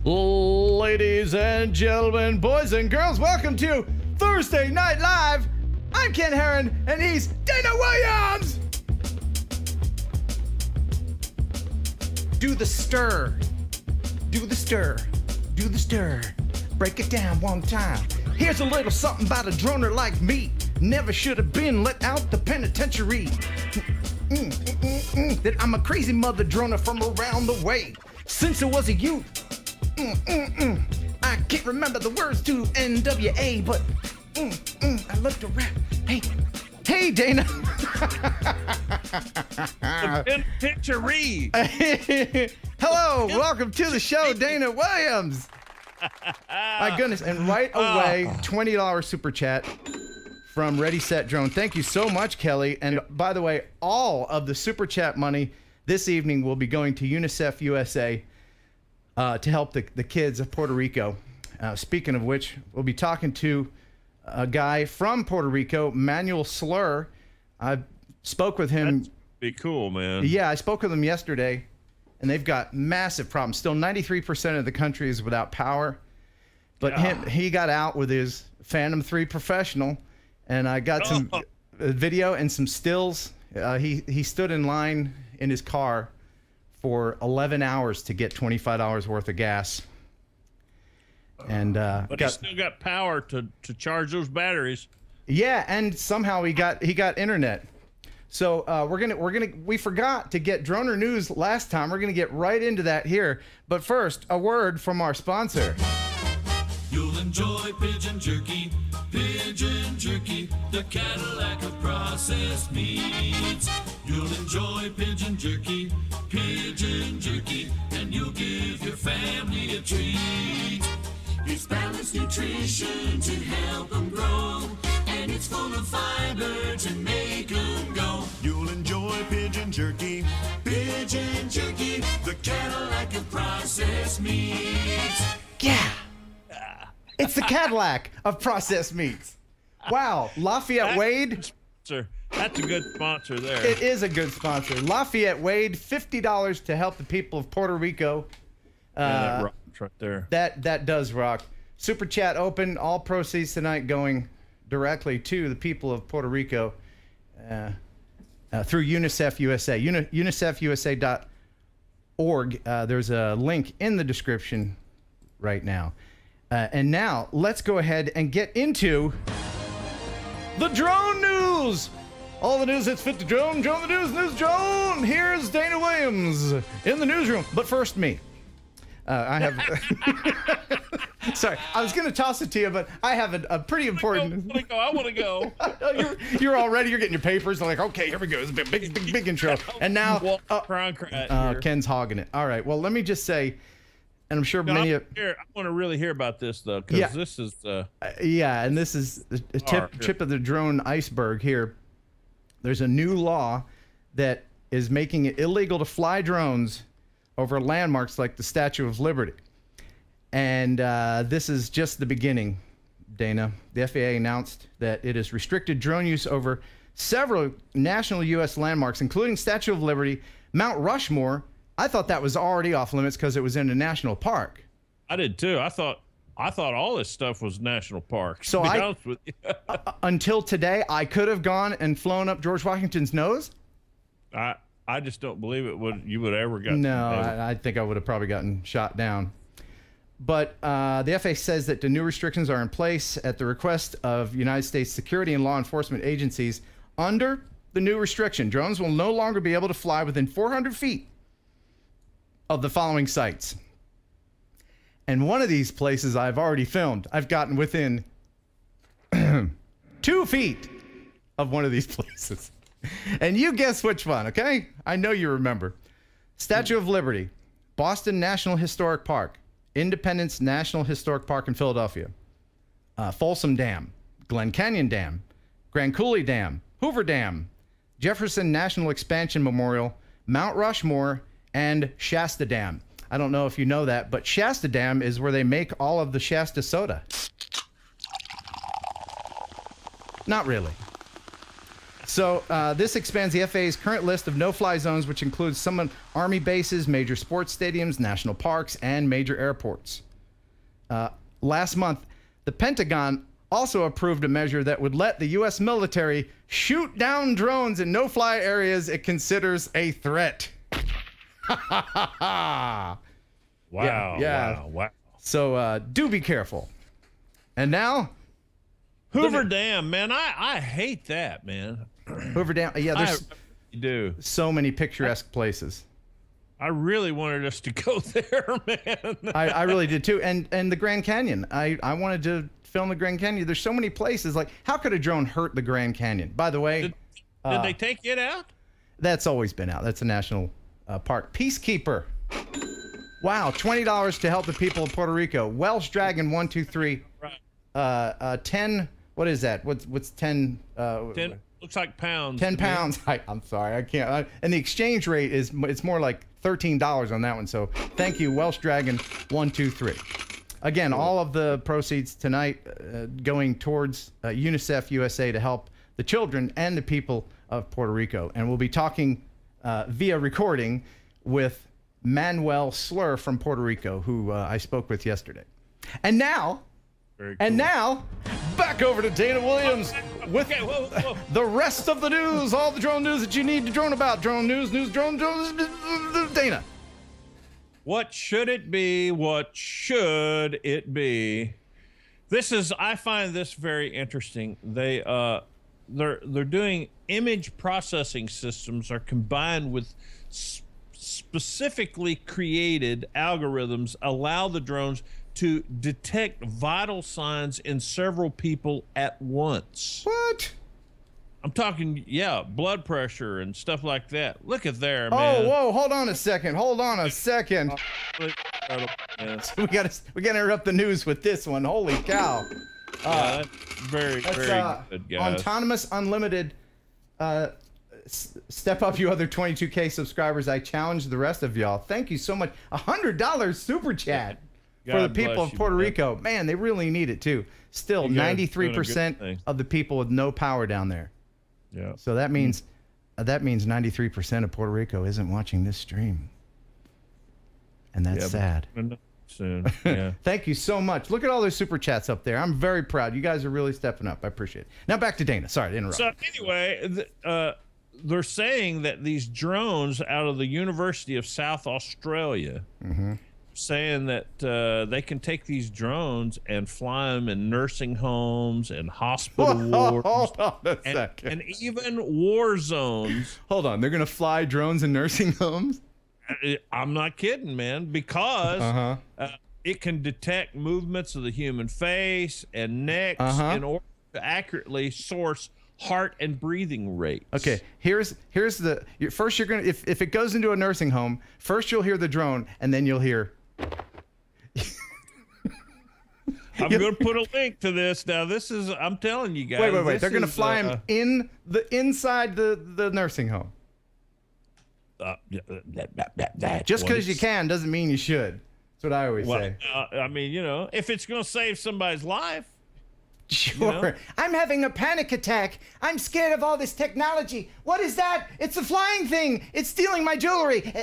Ladies and gentlemen, boys and girls, welcome to Thursday Night Live. I'm Ken Heron, and he's Dana Williams. Do the stir. Do the stir. Do the stir. Break it down one time. Here's a little something about a droner like me. Never should have been let out the penitentiary. That I'm a crazy mother droner from around the way. Since I was a youth. I can't remember the words to NWA, but I love to rap. Hey, Dana. The penitentiary. Hello, welcome to the show, Dana Williams. My goodness, and right away, $20 super chat from Ready Set Drone. Thank you so much, Kelly. And by the way, all of the super chat money this evening will be going to UNICEF USA to help the kids of Puerto Rico. Speaking of which, we'll be talking to a guy from Puerto Rico, Manuel Sler. I spoke with him. That'd be cool, man. Yeah, I spoke with him yesterday, and they've got massive problems. Still 93% of the country is without power. But he got out with his Phantom 3 Professional, and I got some video and some stills. He stood in line in his car for 11 hours to get $25 worth of gas. And but he still got power to charge those batteries. Yeah, and somehow he got internet. So we forgot to get Droner News last time. We're gonna get right into that here. But first, a word from our sponsor. You'll enjoy pigeon jerky, the Cadillac of processed meats. You'll enjoy pigeon jerky, and you'll give your family a treat. It's balanced nutrition to help them grow, and it's full of fiber to make them go. You'll enjoy pigeon jerky, the Cadillac of processed meats. Yeah. It's the Cadillac of processed meats. Wow, Lafayette Wade. That's a good sponsor there. It is a good sponsor. Lafayette Wade, $50 to help the people of Puerto Rico. That rocks right there. That does rock. Super chat open. All proceeds tonight going directly to the people of Puerto Rico through UNICEF USA. UNICEFUSA.org. There's a link in the description right now. And now, let's go ahead and get into the drone news. All the news that's fit to drone the news, drone. Here's Dana Williams in the newsroom. But first, me. I have... Sorry, I was going to toss it to you, but I have a pretty important... I want to go. You're all ready. You're getting your papers. I'm like, okay, here we go. It's a big intro. And now... Ken's hogging it. All right, well, let me just say... And I'm sure many of... I want to really hear about this, though, because this is... yeah, and this is a tip of the drone iceberg here. There's a new law that is making it illegal to fly drones over landmarks like the Statue of Liberty. And this is just the beginning, Dana. The FAA announced that it has restricted drone use over several national U.S. landmarks, including Statue of Liberty, Mount Rushmore. I thought that was already off limits because it was in a national park. I did too. I thought all this stuff was national parks. So to be honest with you. Until today, I could have gone and flown up George Washington's nose. I just don't believe you would ever get. No, I think I would have probably gotten shot down. But the FAA says that the new restrictions are in place at the request of United States security and law enforcement agencies. Under the new restriction, drones will no longer be able to fly within 400 feet of the following sites. And one of these places I've already filmed. I've gotten within 2 feet of one of these places. And you guess which one, okay? I know you remember. Statue of Liberty, Boston National Historic Park, Independence National Historic Park in Philadelphia, Folsom Dam, Glen Canyon Dam, Grand Coulee Dam, Hoover Dam, Jefferson National Expansion Memorial, Mount Rushmore, and Shasta Dam. I don't know if you know that, but Shasta Dam is where they make all of the Shasta soda. Not really. So this expands the FAA's current list of no-fly zones, which includes some Army bases, major sports stadiums, national parks, and major airports. Last month, the Pentagon also approved a measure that would let the U.S. military shoot down drones in no-fly areas it considers a threat. Wow. Yeah. Wow. So do be careful. And now, Hoover Dam, man. I hate that, man. Hoover Dam. Yeah, there's so many picturesque places. I really wanted us to go there, man. I really did too. And the Grand Canyon. I wanted to film the Grand Canyon. There's so many places. Like, how could a drone hurt the Grand Canyon? By the way, did they take it out? That's always been out. That's a national park. Peacekeeper. Wow, $20 to help the people of Puerto Rico. Welsh Dragon 123. Right. 10. What is that? What's 10? 10 looks like pounds. 10 pounds. I'm sorry, I can't. And the exchange rate is it's more like $13 on that one. So thank you, Welsh Dragon 123. Again, all of the proceeds tonight going towards UNICEF USA to help the children and the people of Puerto Rico. And we'll be talking via recording with Manuel Sler from Puerto Rico, who I spoke with yesterday. And now, back over to Dana Williams with the rest of the news, all the drone news that you need to drone about. Drone news, drone, Dana. What should it be? What should it be? I find this very interesting. They're doing image processing systems are combined with specifically created algorithms allow the drones to detect vital signs in several people at once. What? I'm talking, blood pressure and stuff like that. Look at there, man. Oh, whoa, hold on a second. We gotta interrupt the news with this one. Holy cow. That's very good, guys. Autonomous Unlimited. Step up, you other 22K subscribers. I challenge the rest of y'all. Thank you so much. $100 super chat for the people of Puerto Rico. Man, they really need it too. Still, 93% of the people with no power down there. Yeah. So that means 93% of Puerto Rico isn't watching this stream, and that's sad. Soon. Yeah. Thank you so much. Look at all those super chats up there. I'm very proud. You guys are really stepping up. I appreciate it. Now back to Dana. Sorry to interrupt. So anyway, they're saying that these drones out of the University of South Australia, saying that they can take these drones and fly them in nursing homes and hospital wards. Hold on a second. And even war zones. Hold on. They're going to fly drones in nursing homes? I'm not kidding, man, because it can detect movements of the human face and necks in order to accurately source heart and breathing rates. Okay, here's the first. You're gonna if it goes into a nursing home, first you'll hear the drone, and then you'll hear. I'm going to put a link to this now. This is, I'm telling you guys. Wait. They're going to fly him inside the nursing home. Just because you can doesn't mean you should. That's what I always say. I mean, if it's going to save somebody's life. Sure. I'm having a panic attack. I'm scared of all this technology. What is that? It's a flying thing. It's stealing my jewelry.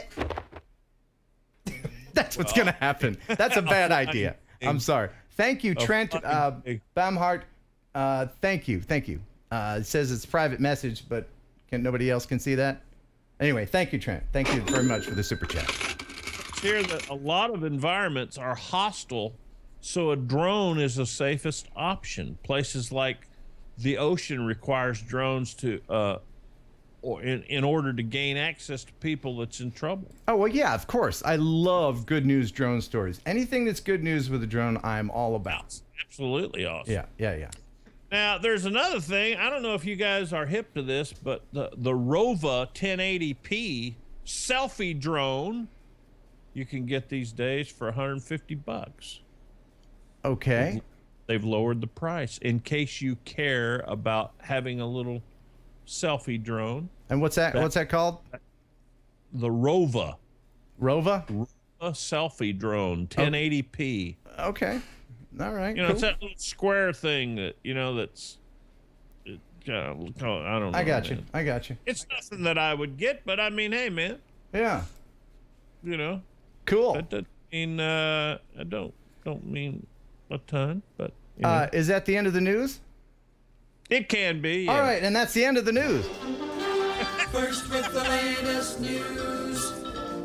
That's what's going to happen. That's a bad idea. I'm sorry. Thank you, Trent Bamhart. Thank you. It says it's a private message, but nobody else can see that. Anyway, thank you, Trent. Thank you very much for the super chat. It's here that a lot of environments are hostile, so a drone is the safest option. Places like the ocean requires drones to, in order to gain access to people that's in trouble. Oh, well, yeah, of course. I love good news drone stories. Anything that's good news with a drone, I'm all about. That's absolutely awesome. Yeah. Now, there's another thing. I don't know if you guys are hip to this, but the Rova 1080p selfie drone you can get these days for $150. Okay. They've lowered the price in case you care about having a little selfie drone. And what's that? What's that called? The Rova. Rova? Rova selfie drone, 1080p. Okay. All right. It's that little square thing that, that's I don't know. I got you. Man. I got you. It's nothing that I would get, but I mean, hey, man. Yeah. You know. Cool. That doesn't mean I don't mean a ton, but you know. Is that the end of the news? It can be. Yeah. All right, and that's the end of the news. First with the latest news,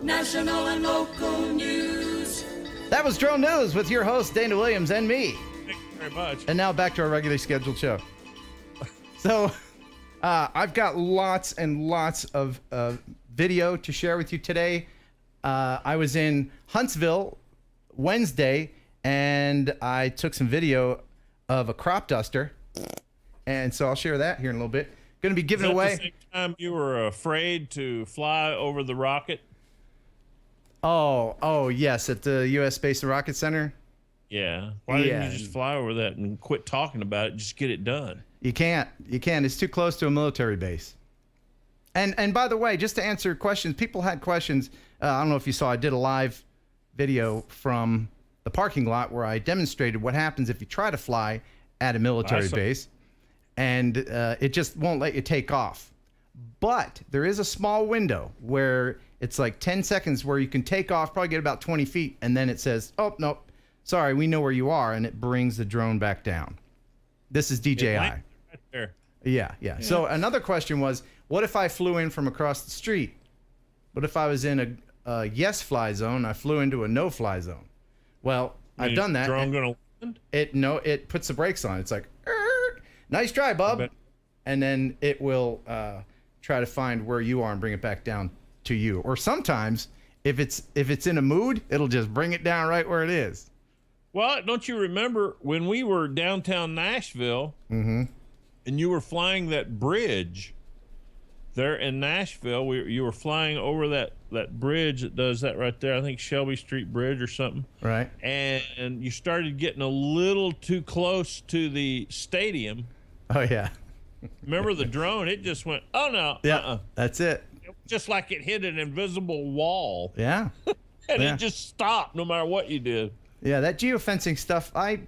national and local news. That was Drone News with your host, Dana Williams, and me. Thank you very much. And now back to our regularly scheduled show. So I've got lots and lots of video to share with you today. I was in Huntsville Wednesday, and I took some video of a crop duster. And so I'll share that here in a little bit. Going to be giving away. The same time you were afraid to fly over the rocket? Oh, yes, at the U.S. Space and Rocket Center. Yeah. Why didn't you just fly over that and quit talking about it? Just get it done. You can't. You can't. It's too close to a military base. And by the way, just to answer questions, people had questions. I don't know if you saw, I did a live video from the parking lot where I demonstrated what happens if you try to fly at a military base. And it just won't let you take off. But there is a small window where it's like 10 seconds where you can take off, probably get about 20 feet, and then it says, oh, nope, sorry, we know where you are, and it brings the drone back down. This is DJI. Right there. Yeah. So another question was, what if I flew in from across the street? What if I was in a yes fly zone, I flew into a no fly zone? Well, I've done that. Drone gonna land? It puts the brakes on. It's like, nice try, bub. And then it will try to find where you are and bring it back down to you. Or sometimes, if it's in a mood, it'll just bring it down right where it is. Well, don't you remember when we were downtown Nashville and you were flying that bridge there in Nashville? You were flying over that bridge that does that right there. I think Shelby Street Bridge or something. Right. And you started getting a little too close to the stadium. Oh, yeah. Remember the drone? It just went, oh, no. Yeah, that's it. Just like it hit an invisible wall. Yeah. And it just stopped no matter what you did. Yeah, that geofencing stuff, I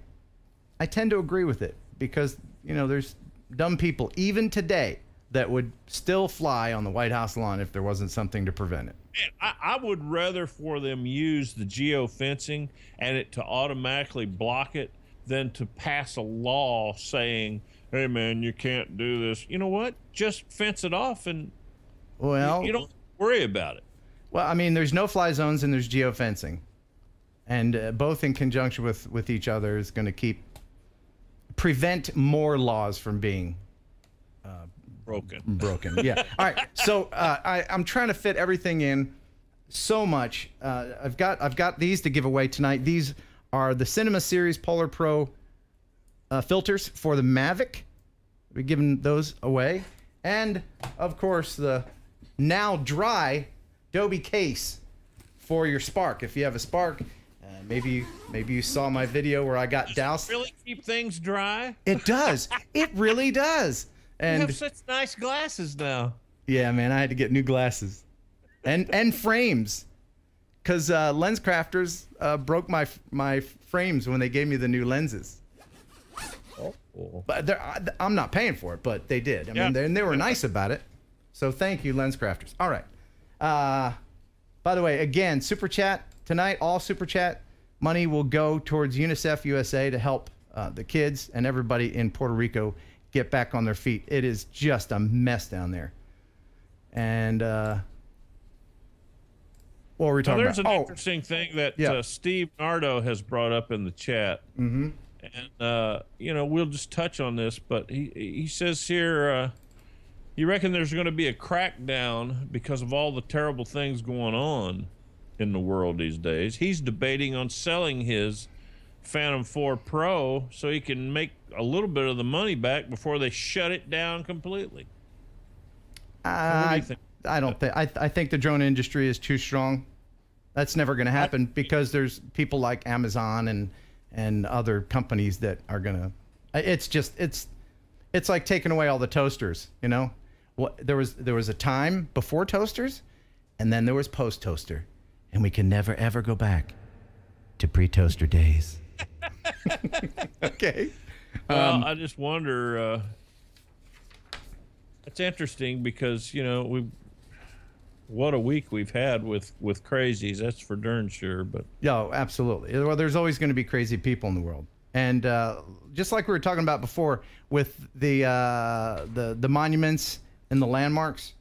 tend to agree with it because, you know, there's dumb people, even today, that would still fly on the White House lawn if there wasn't something to prevent it. Man, I would rather for them use the geofencing and it to automatically block it than to pass a law saying, hey, man, you can't do this. You know what? Just fence it off and you don't worry about it. Well, I mean, there's no-fly zones and there's geofencing. And both in conjunction with each other is going to prevent more laws from being broken. Yeah. All right. So I'm trying to fit everything in so much. I've got these to give away tonight. These are the Cinema Series Polar Pro filters for the Mavic. We're giving those away. And, of course, the now dry Adobe case for your Spark. If you have a Spark, maybe you saw my video where I got doused. Does it really keep things dry? It does. It really does. And you have such nice glasses now. Yeah, man, I had to get new glasses and frames because Lens Crafters broke my frames when they gave me the new lenses. Oh. But I'm not paying for it, but they did. I mean, they were nice about it. So thank you, Lens Crafters. All right. By the way, again, Super Chat tonight, all Super Chat money will go towards UNICEF USA to help the kids and everybody in Puerto Rico get back on their feet. It is just a mess down there. And what were we talking there's about? An interesting thing that Steve Nardo has brought up in the chat. Mm-hmm. And, you know, we'll just touch on this, but he says here, you reckon there's going to be a crackdown because of all the terrible things going on in the world these days. He's debating on selling his Phantom 4 Pro so he can make a little bit of the money back before they shut it down completely. What do you think? I don't think. I think the drone industry is too strong. That's never going to happen because there's people like Amazon and other companies that are going to. It's like taking away all the toasters. You know, there was a time before toasters, and then there was post toaster, and we can never ever go back to pre-toaster days. Okay. Well, I just wonder. It's interesting because, you know, what a week we've had with crazies. That's for darn sure. But yeah, absolutely. Well, there's always going to be crazy people in the world. And just like we were talking about before with the monuments and the landmarks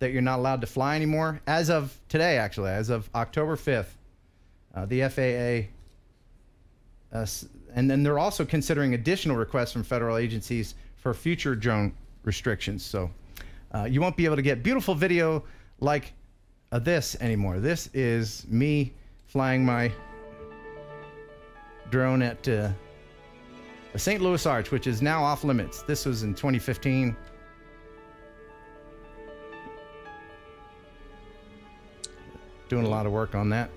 that you're not allowed to fly anymore, as of today, actually, as of October 5th, the FAA, and then they're also considering additional requests from federal agencies for future drone restrictions. So you won't be able to get beautiful video like this anymore. This is me flying my drone at the St. Louis Arch, which is now off limits. This was in 2015. Doing a lot of work on that.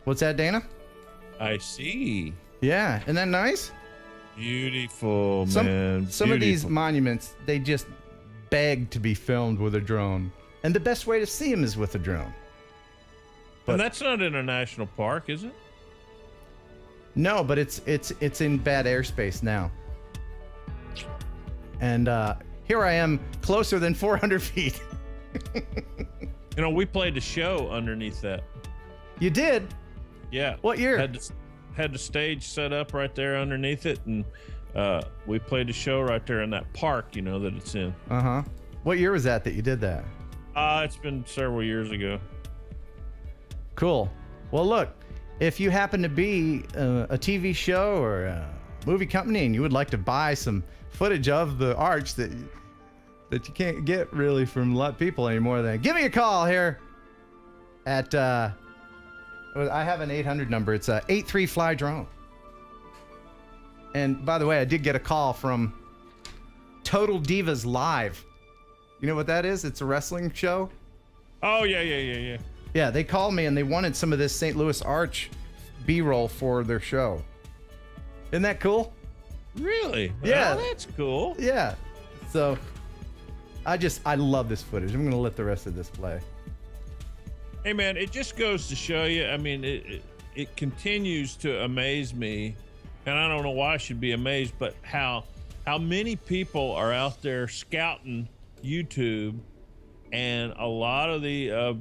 What's that, Dana? I see. Yeah, isn't that nice? Beautiful, man. Some of these monuments, they just beg to be filmed with a drone. And the best way to see them is with a drone. But that's not in a national park, is it? No, but it's in bad airspace now. And here I am, closer than 400 feet. You know, we played a show underneath that. You did? Yeah. What year? Had the stage set up right there underneath it, and we played a show right there in that park, you know, that it's in. Uh-huh. What year was that you did that? It's been several years ago. Cool. Well, look, if you happen to be a TV show or a movie company and you would like to buy some footage of the arch that you can't get really from a lot of people anymore, then give me a call here at I have an 800 number. It's 83-FLY-DRONE. And by the way, I did get a call from Total Divas Live. You know what that is? It's a wrestling show. Oh, yeah. Yeah, they called me and they wanted some of this St. Louis Arch B-roll for their show. Isn't that cool? Really? Yeah. Oh, that's cool. Yeah. So I love this footage. I'm going to let the rest of this play. Hey, man, it just goes to show you. I mean, it continues to amaze me, and I don't know why I should be amazed, but how many people are out there scouting YouTube, and a lot of the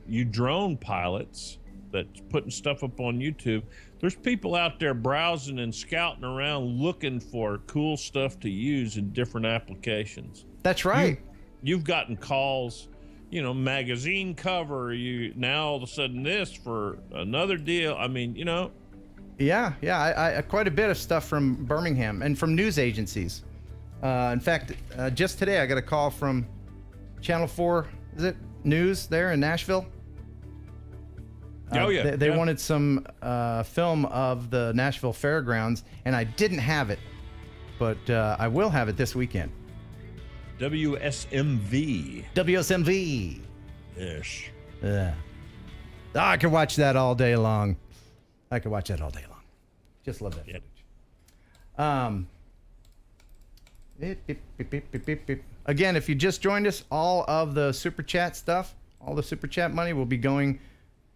you drone pilots that's putting stuff up on YouTube. There's people out there browsing and scouting around looking for cool stuff to use in different applications. That's right. You've gotten calls, you know, magazine cover, now all of a sudden this for another deal. I mean, you know. Yeah, I quite a bit of stuff from Birmingham and from news agencies. In fact, just today I got a call from Channel 4, is it News there in Nashville? Oh yeah. They wanted some film of the Nashville Fairgrounds, and I didn't have it, but I will have it this weekend. WSMV. WSMV. Ish. Yeah. I could watch that all day long. Just love that footage. Again, if you just joined us, all of the super chat stuff, all the super chat money will be going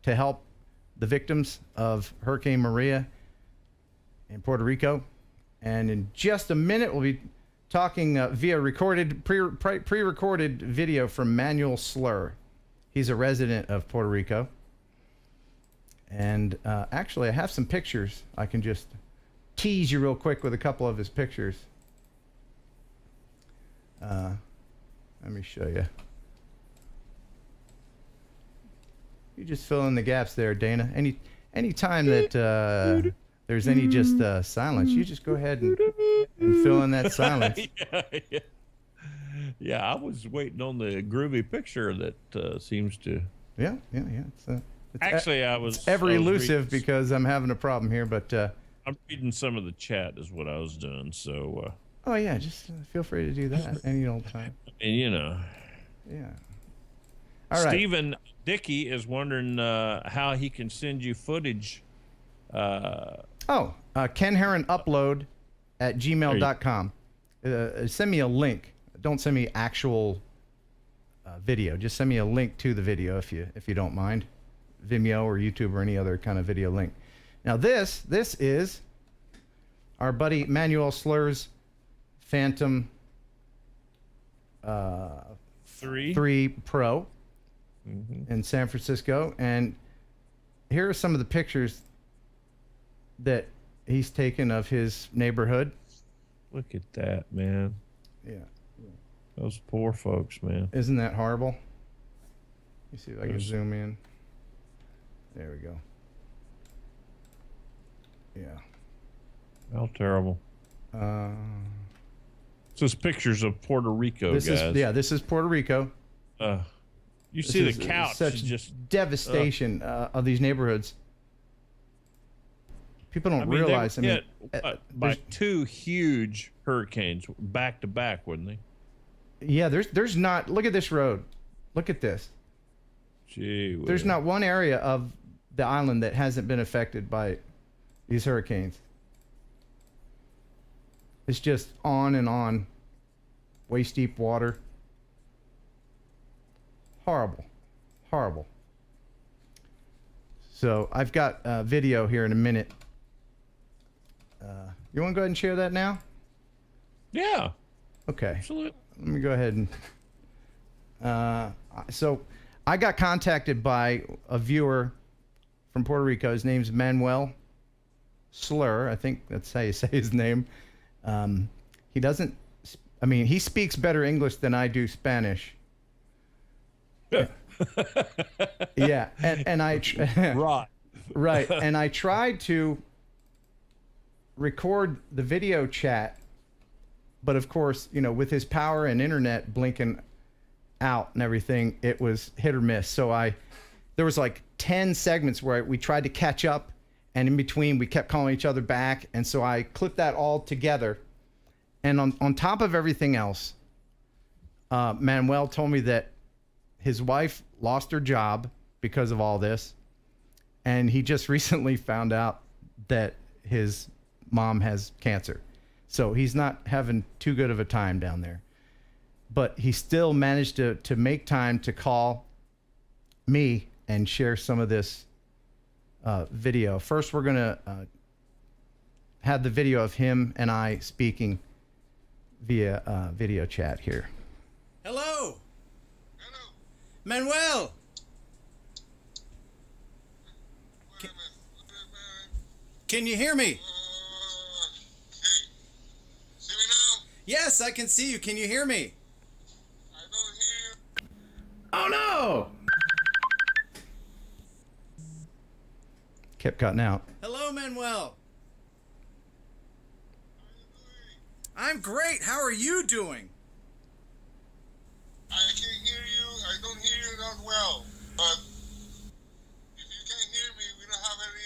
to help the victims of Hurricane Maria in Puerto Rico. And in just a minute, we'll be talking via pre-recorded video from Manuel Sler. He's a resident of Puerto Rico. And actually, I have some pictures. I can just tease you real quick with a couple of his pictures. Let me show you. You just fill in the gaps there, Dana. Any time that there's any just silence, you just go ahead and fill in that silence. Yeah, I was waiting on the groovy picture that seems to. Yeah. It's actually, I was ever elusive because I'm having a problem here, but I'm reading some of the chat is what I was doing. So. Oh yeah, just feel free to do that any old time. And you know. Yeah. All right. Stephen Dickey is wondering how he can send you footage. Ken Heron upload at gmail.com. Send me a link. Don't send me actual video. Just send me a link to the video if you don't mind. Vimeo or YouTube or any other kind of video link. Now this is our buddy Manuel Sler's Phantom 3 Pro in San Francisco. And here are some of the pictures that he's taken of his neighborhood. Look at that, man. Yeah. Those poor folks, man. Isn't that horrible? Let me see if I can zoom in. There we go. Yeah. How terrible. This is pictures of Puerto Rico, guys. This is Puerto Rico. You see the couch. Such just devastation of these neighborhoods. People don't realize. They were hit by 2 huge hurricanes back to back, wouldn't they? Yeah, there's not. Look at this road. Look at this. Gee whiz. There's not one area of the island that hasn't been affected by these hurricanes. It's just on and on. Waist deep water. Horrible. Horrible. So I've got a video here in a minute. You want to go ahead and share that now? Yeah. Okay. Absolutely. Let me go ahead and... so I got contacted by a viewer from Puerto Rico. His name's Manuel. Sler, I think that's how you say his name. He doesn't... I mean, he speaks better English than I do Spanish. Yeah, and I... Right. Right, and I tried to record the video chat, but of course, you know, with his power and internet blinking out and everything, it was hit or miss. So there was like 10 segments where we tried to catch up, and in between we kept calling each other back, and so I clipped that all together. And on top of everything else, Manuel told me that his wife lost her job because of all this, and he just recently found out that his mom has cancer. So he's not having too good of a time down there. But he still managed to make time to call me and share some of this video. First, we're going to have the video of him and I speaking via video chat here. Hello. Hello. Manuel. Can you hear me? Hey. See me now? Yes, I can see you. Can you hear me? I don't hear you. Oh no! Kept cutting out. Hello, Manuel. How are you doing? I'm great. How are you doing? I can hear you. I don't hear you that well. But if you can hear me, we don't have any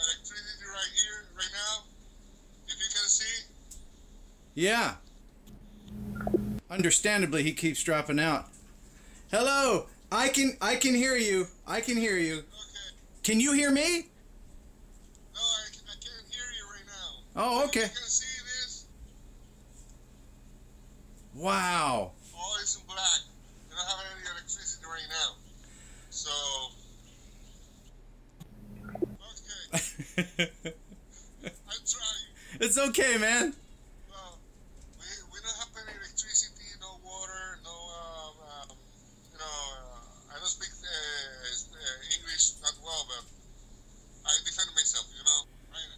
electricity right here, right now. If you can see. Yeah. Understandably, he keeps dropping out. Hello. I can hear you. I can hear you. Okay. Can you hear me? No, I can't hear you right now. Oh, okay. You can see this. Wow. All is in black. We don't have any electricity right now. So. Okay. I'm trying. It's okay, man. Well, we don't have any electricity, no water, no, I don't speak English that well, but I defend myself, right?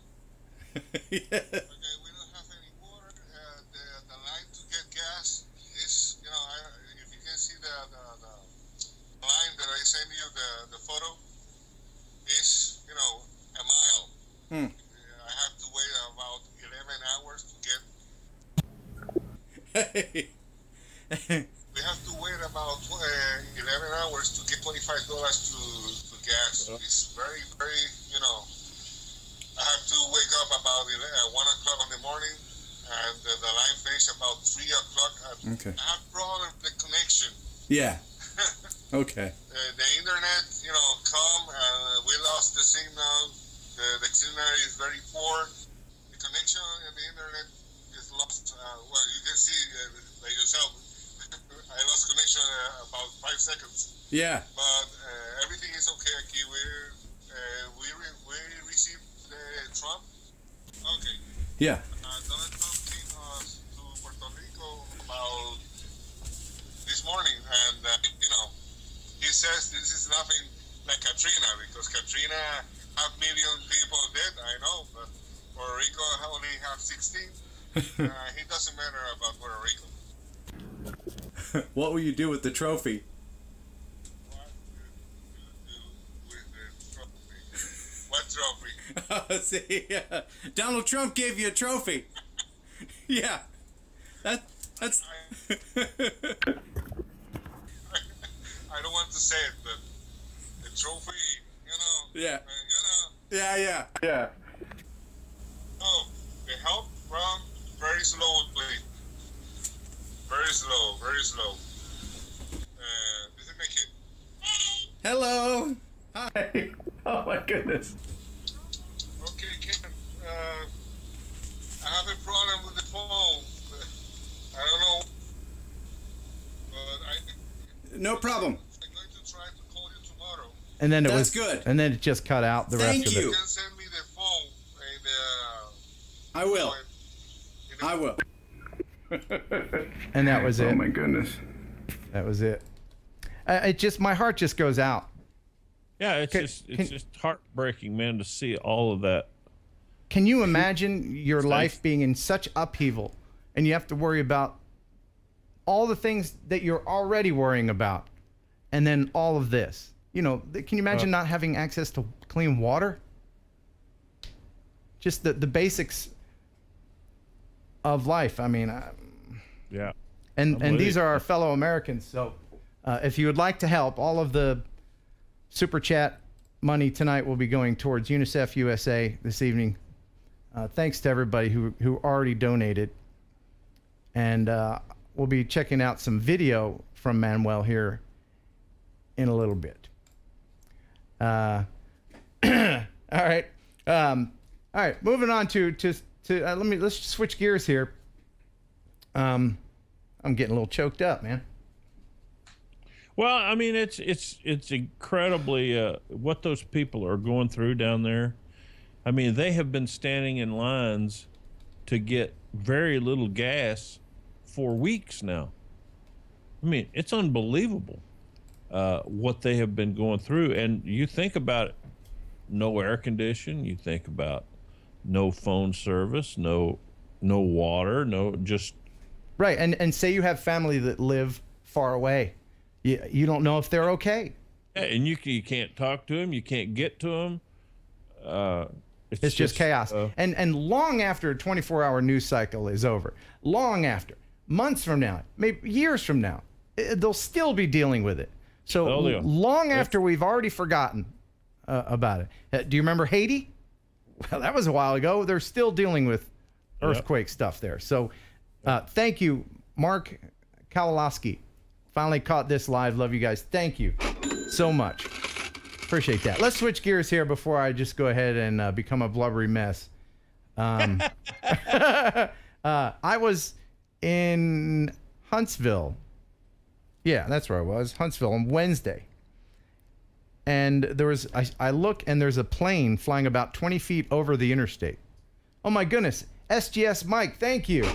Yeah. Okay, we don't have any water. The line to get gas is, if you can see the line that I sent you, the photo, is, a mile. I have to wait about 11 hours to get. We have to wait about 11 hours to get $25 to gas. It's very, very, I have to wake up about 1 o'clock in the morning, and the line finishes about 3 o'clock. Okay. I have problem with the connection. Yeah. Okay. The internet, come, we lost the signal. The signal is very poor. The connection and the internet is lost. Well, you can see by yourself. I lost connection about 5 seconds. Yeah. But everything is okay. Okay, we received Trump. Okay. Yeah. Donald Trump came to Puerto Rico about this morning, and he says this is nothing like Katrina, because Katrina had million people dead. I know, but Puerto Rico only have 16. He doesn't matter about Puerto Rico. What will you do with the trophy? What do with the trophy? What trophy? See, Donald Trump gave you a trophy. Yeah, that's. I don't want to say it, but the trophy, Yeah. Yeah. Yeah. Oh, the help from very slowly. Very slow. This is my kid. Hello. Hi. Oh my goodness. Okay, Ken. I have a problem with the phone. I don't know. But No problem. I'm going to try to call you tomorrow. And then That's good. And then it just cut out the Thank rest of you. You can send me the phone. I will. I will. it. And that was it. Oh my goodness. That was it. It just, my heart just goes out. Yeah, it's just heartbreaking, man, to see all of that. Can you imagine your life being in such upheaval, and you have to worry about all the things that you're already worrying about, and then all of this? Can you imagine not having access to clean water? Just the basics of life. I mean, Yeah. and these are our fellow Americans. So if you would like to help, all of the Super Chat money tonight will be going towards UNICEF USA this evening. Thanks to everybody who already donated. And we'll be checking out some video from Manuel here in a little bit. All right. All right, moving on to let's switch gears here. I'm getting a little choked up, man. Well, I mean, it's incredibly what those people are going through down there. I mean, they have been standing in lines to get very little gas for weeks now. I mean, it's unbelievable what they have been going through. And you think about it, no air condition. You think about no phone service, no water, no just. Right, and say you have family that live far away. You don't know if they're okay. Yeah, and you can't talk to them. You can't get to them. It's just chaos. And long after a 24-hour news cycle is over, long after, months from now, maybe years from now, they'll still be dealing with it. So long after we've already forgotten about it. Do you remember Haiti? Well, that was a while ago. They're still dealing with earthquake stuff there. So thank you, Mark Kowalowski. Finally caught this live. Love you guys. Thank you so much. Appreciate that. Let's switch gears here before I just go ahead and become a blubbery mess. I was in Huntsville. Yeah, that's where I was. Huntsville on Wednesday. And there was, I look and there's a plane flying about 20 feet over the interstate. Oh my goodness. SGS Mike, thank you.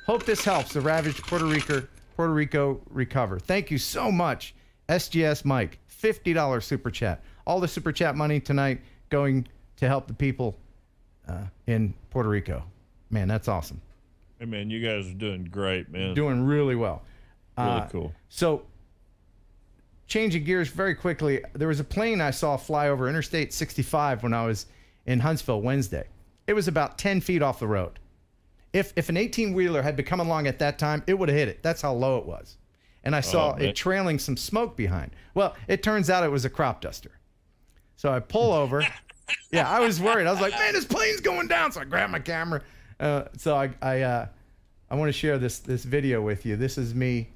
Hope this helps the ravaged Puerto Rico recover. Thank you so much, SGS Mike. $50 super chat. All the super chat money tonight going to help the people in Puerto Rico. Man, that's awesome. Hey, man, you guys are doing great, man. Doing really well. Really cool. So, changing gears very quickly, there was a plane I saw fly over Interstate 65 when I was in Huntsville Wednesday. It was about 10 feet off the road. If an 18-wheeler had been coming along at that time, it would have hit it. That's how low it was. And I saw it trailing some smoke behind. Well, it turns out it was a crop duster. So I pull over. Yeah, I was worried. I was like, man, this plane's going down. So I grabbed my camera. So I want to share this video with you. This is me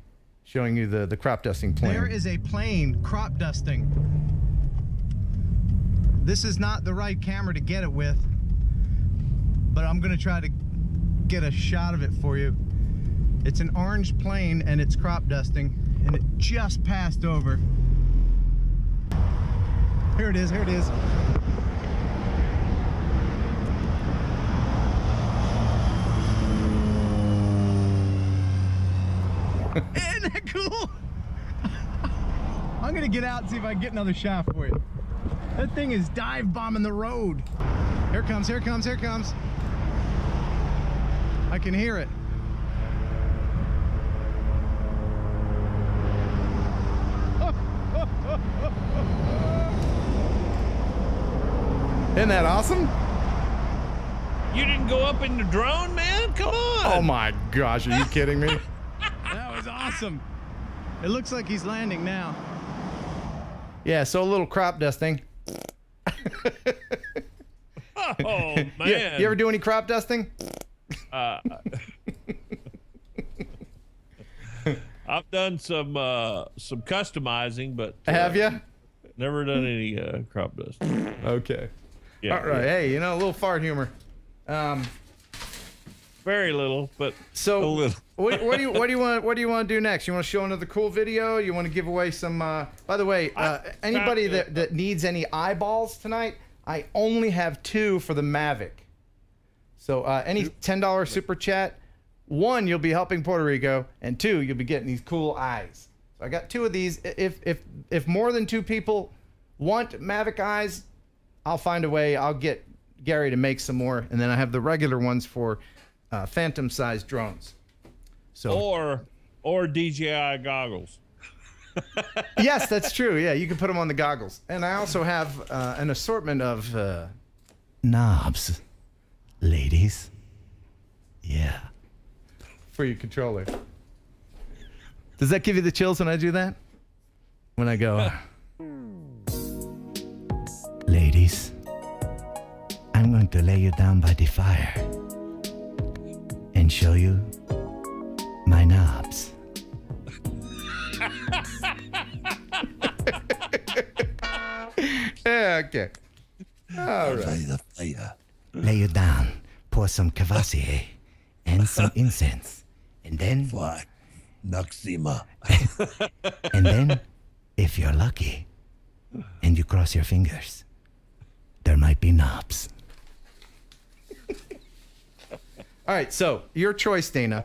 showing you the crop dusting plane. There is a plane crop dusting. This is not the right camera to get it with, but I'm going to try to get a shot of it for you. It's an orange plane and it's crop dusting, and it just passed over. Here it is, here it is. Isn't that cool? I'm gonna get out and see if I can get another shot for you. That thing is dive bombing the road. Here it comes, here it comes, here it comes. I can hear it. Isn't that awesome? You didn't go up in the drone, man? Come on. Oh my gosh, are you kidding me? That was awesome. It looks like he's landing now. Yeah, so a little crop dusting. Oh, man. You ever do any crop dusting? I've done some customizing, but Have you? never done any crop dust. Okay. Yeah, All right. yeah. Hey, you know, a little fart humor. Very little, but So a little. what do you want to do next? You want to show another cool video? You want to give away some? By the way, anybody that needs any eyeballs tonight, I only have 2 for the Mavic. So any $10 super chat, 1 you'll be helping Puerto Rico, and 2 you'll be getting these cool eyes. So I got 2 of these. If more than 2 people want Mavic eyes, I'll find a way. I'll get Gary to make some more, and then I have the regular ones for phantom-sized drones. So Or DJI goggles. yes, that's true. Yeah, you can put them on the goggles. And I also have an assortment of knobs, ladies. Yeah. For your controller. Does that give you the chills when I do that? When I go, ladies, I'm going to lay you down by the fire and show you my knobs. Yeah, okay. All right. Lay you down, pour some Cavassier and some incense, and then Noxima. and then, if you're lucky and you cross your fingers, there might be knobs. All right, so your choice, Dana.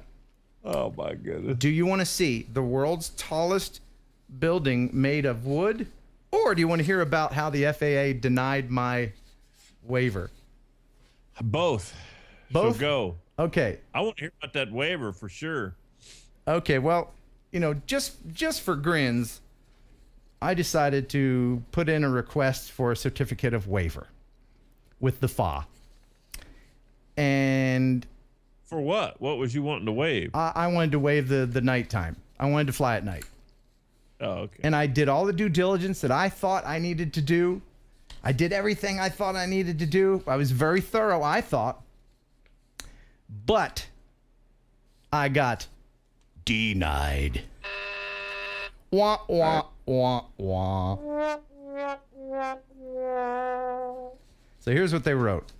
Oh my goodness. Do you want to see the world's tallest building made of wood, or do you want to hear about how the FAA denied my waiver? Both. Both? So go. Okay. I want to hear about that waiver for sure. Okay, well, you know, just for grins, I decided to put in a request for a certificate of waiver with the FAA. And For what? What was you wanting to waive? I wanted to waive the nighttime. I wanted to fly at night. Oh, okay. And I did all the due diligence that I thought I needed to do. I did everything I thought I needed to do. I was very thorough, I thought. But I got denied. Wah, wah, wah, wah. So here's what they wrote.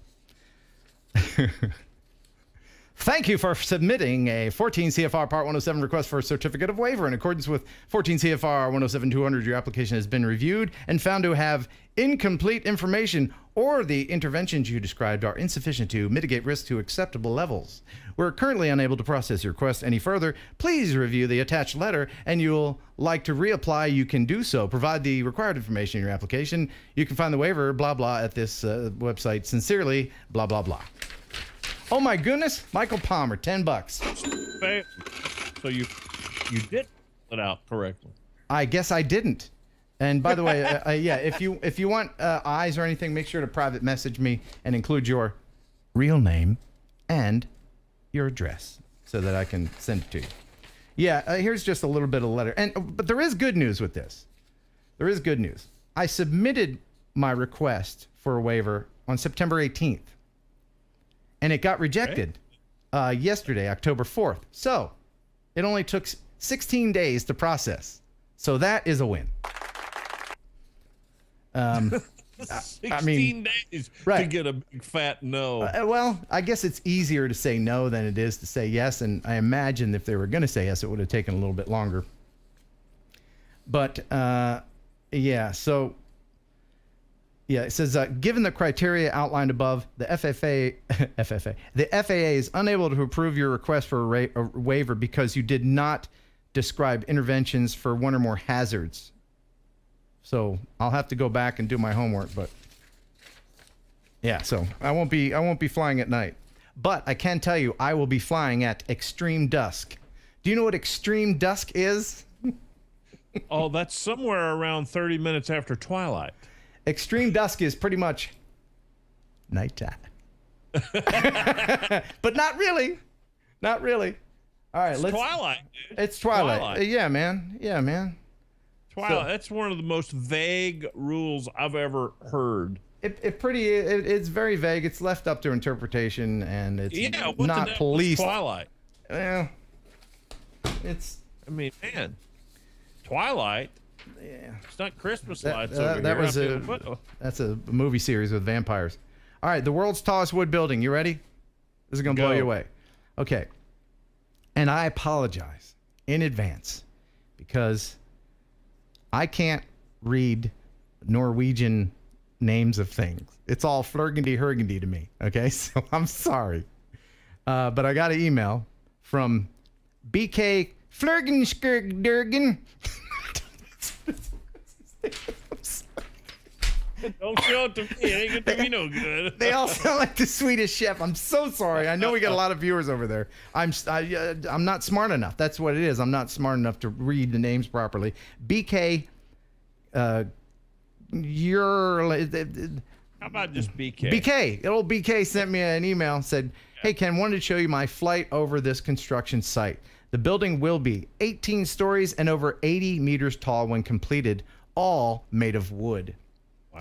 Thank you for submitting a 14 CFR Part 107 request for a certificate of waiver. In accordance with 14 CFR 107-200, your application has been reviewed and found to have incomplete information, or the interventions you described are insufficient to mitigate risk to acceptable levels. We're currently unable to process your request any further. Please review the attached letter, and you'll like to reapply, you can do so. Provide the required information in your application. You can find the waiver, blah, blah, at this website. Sincerely, blah, blah, blah. Oh my goodness, Michael Palmer, $10. So you did put it out correctly. I guess I didn't. And by the way, yeah, if you want eyes or anything, make sure to private message me and include your real name and your address so that I can send it to you. Yeah, here's just a little bit of letter. But there is good news with this. There is good news. I submitted my request for a waiver on September 18th. And it got rejected yesterday, October 4th. So it only took 16 days to process. So that is a win. 16 days to get a big fat no. Well, I guess it's easier to say no than it is to say yes. And I imagine if they were going to say yes, it would have taken a little bit longer. But yeah, so... Yeah, it says, given the criteria outlined above, the FAA is unable to approve your request for a waiver because you did not describe interventions for one or more hazards. So I'll have to go back and do my homework, but yeah, so I won't be flying at night. But I can tell you I will be flying at extreme dusk. Do you know what extreme dusk is? Oh, that's somewhere around 30 minutes after twilight. Extreme dusk is pretty much nighttime. But not really. Not really. All right, It's twilight, dude. It's twilight. Yeah, man. Yeah, man. Twilight. So- That's one of the most vague rules I've ever heard. It's very vague. It's left up to interpretation, and it's not policed. Twilight. Well, it's. I mean, man, Twilight. Yeah. It's not Christmas lights over here. That's a movie series with vampires. All right, the world's tallest wood building. You ready? This is gonna blow you away. Okay. And I apologize in advance because I can't read Norwegian names of things. It's all flurgandy-hurgandy to me. Okay, so I'm sorry. But I got an email from BK Flurgenskirgdurgen. Don't show it to me. It ain't gonna do me no good. They all sound like the Swedish chef. I'm so sorry. I know we got a lot of viewers over there. I'm not smart enough. That's what it is. I'm not smart enough to read the names properly. BK, How about just BK? BK. Old BK sent me an email. Said, "Hey Ken, wanted to show you my flight over this construction site. The building will be 18 stories and over 80 meters tall when completed, all made of wood."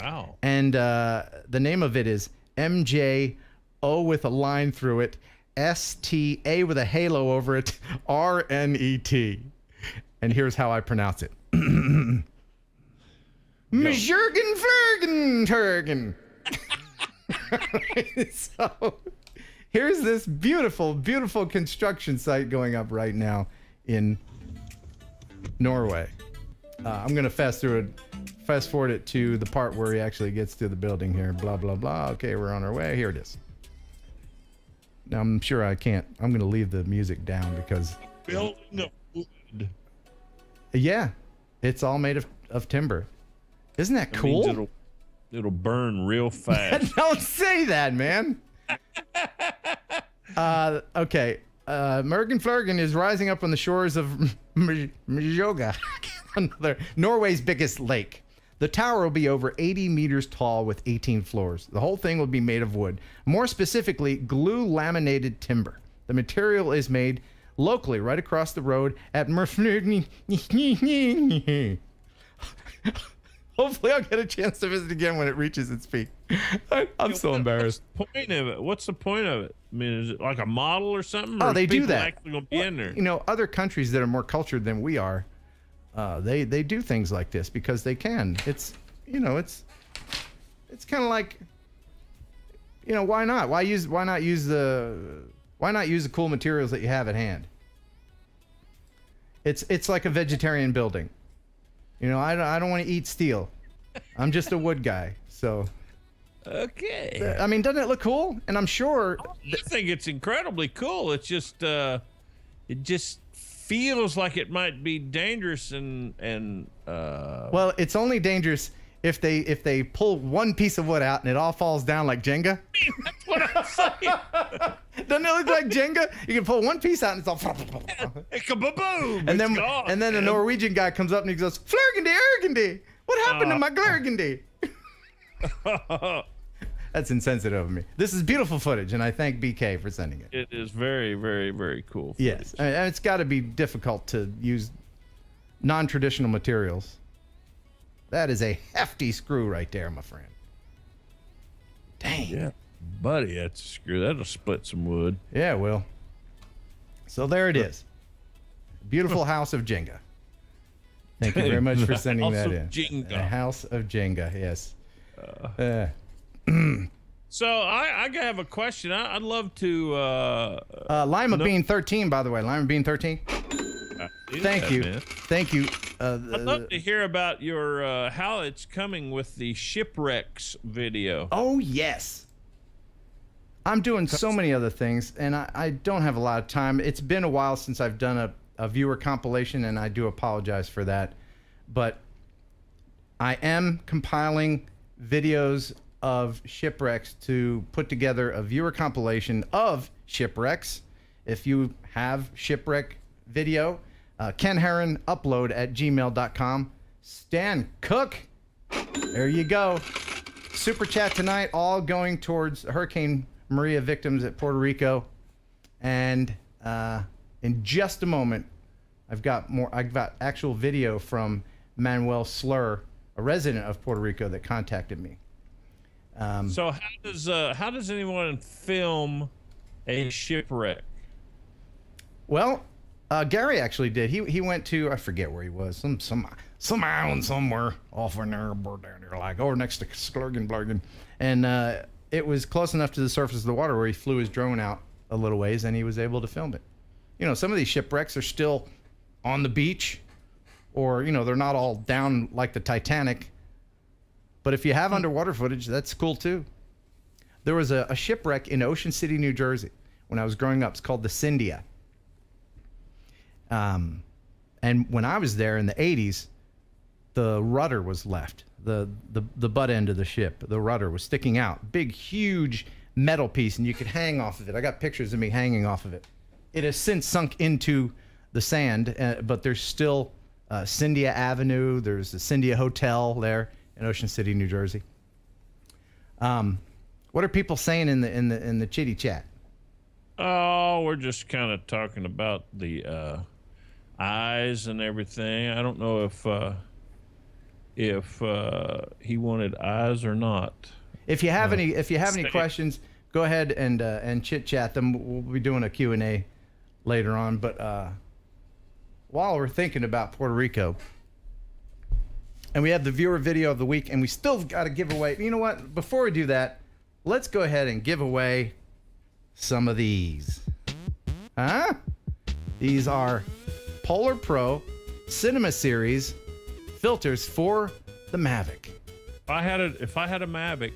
Wow. And the name of it is MJO with a line through it, STA with a halo over it, RNET. And here's how I pronounce it. Mjurgen Flurgen Turgen. So here's this beautiful, beautiful construction site going up right now in Norway. I'm going to fast forward it to the part where he actually gets to the building here. Blah, blah, blah. Okay, we're on our way. Here it is. Now, I'm sure I can't. I'm going to leave the music down because... Building of wood. Yeah, it's all made of timber. Isn't that cool? Means it'll burn real fast. Don't say that, man. Okay. Mergen Flurgen is rising up on the shores of Mjoga, another Norway's biggest lake. The tower will be over 80 meters tall with 18 floors. The whole thing will be made of wood, more specifically glue laminated timber. The material is made locally right across the road at Merflurgen. Hopefully I'll get a chance to visit again when it reaches its peak. I'm so embarrassed. Point of it? What's the point of it? I mean, is it like a model or something? Oh, or they is do people that. Actually gonna be in there? You know, other countries that are more cultured than we are, they do things like this because they can. It's, you know, it's kind of like, you know, why not? Why not use the cool materials that you have at hand? It's like a vegetarian building. You know, I don't want to eat steel. I'm just a wood guy. So, okay. I mean, doesn't it look cool? And I'm sure. I think it's incredibly cool. It's just, it just feels like it might be dangerous and. Well, it's only dangerous if they pull one piece of wood out and it all falls down like Jenga. That's what I'm saying. Doesn't it look like Jenga? You can pull one piece out and it's all. Boom! And then the Norwegian guy comes up and he goes, "Flurgandy, Ergandy, what happened to my Glurgandy?" That's insensitive of me. This is beautiful footage, and I thank BK for sending it. It is very, very, very cool footage. Yes, and it's got to be difficult to use non-traditional materials. That is a hefty screw right there, my friend. Dang. Yeah, buddy, that's a screw. That'll split some wood. Yeah, it will. So there it is. Beautiful house of Jenga. Thank you very much for sending that in. Jenga. A house of Jenga, yes. So I have a question. I'd love to. Lima Bean 13, by the way. Lima Bean 13. Thank you. Man. Thank you. I'd love to hear about your how it's coming with the Shipwrecks video. Oh, yes. I'm doing so many other things, and I don't have a lot of time. It's been a while since I've done a viewer compilation, and I do apologize for that. But I am compiling videos of Shipwrecks to put together a viewer compilation of Shipwrecks. If you have Shipwreck video, Ken Heron upload at gmail.com. Stan Cook, there you go. Super chat tonight, all going towards Hurricane Maria victims at Puerto Rico. And in just a moment, I've got actual video from Manuel Sler, a resident of Puerto Rico, that contacted me. So how does anyone film a shipwreck? Well, Gary actually did. He went to, I forget where he was, some island somewhere off in there, down there, like over next to Sklurgen. And it was close enough to the surface of the water where he flew his drone out a little ways, and he was able to film it. You know, some of these shipwrecks are still on the beach, or, you know, they're not all down like the Titanic. But if you have underwater footage, that's cool too. There was a shipwreck in Ocean City, New Jersey, when I was growing up. It's called the Cyndia. And when I was there in the 80s, the rudder was left. The butt end of the ship, the rudder was sticking out. Big, huge metal piece, and you could hang off of it. I got pictures of me hanging off of it. It has since sunk into the sand, but there's still Cyndia Avenue. There's the Cyndia Hotel there in Ocean City, New Jersey. What are people saying in the chitty chat? Oh, we're just kind of talking about the eyes and everything. I don't know if he wanted eyes or not. If you have any questions, go ahead and chit chat them. We'll be doing a Q&A later on. But while we're thinking about Puerto Rico, and we have the viewer video of the week, and we still got to give away. You know what? Before we do that, let's go ahead and give away some of these. Huh? These are Polar Pro Cinema Series filters for the Mavic. If I had a Mavic,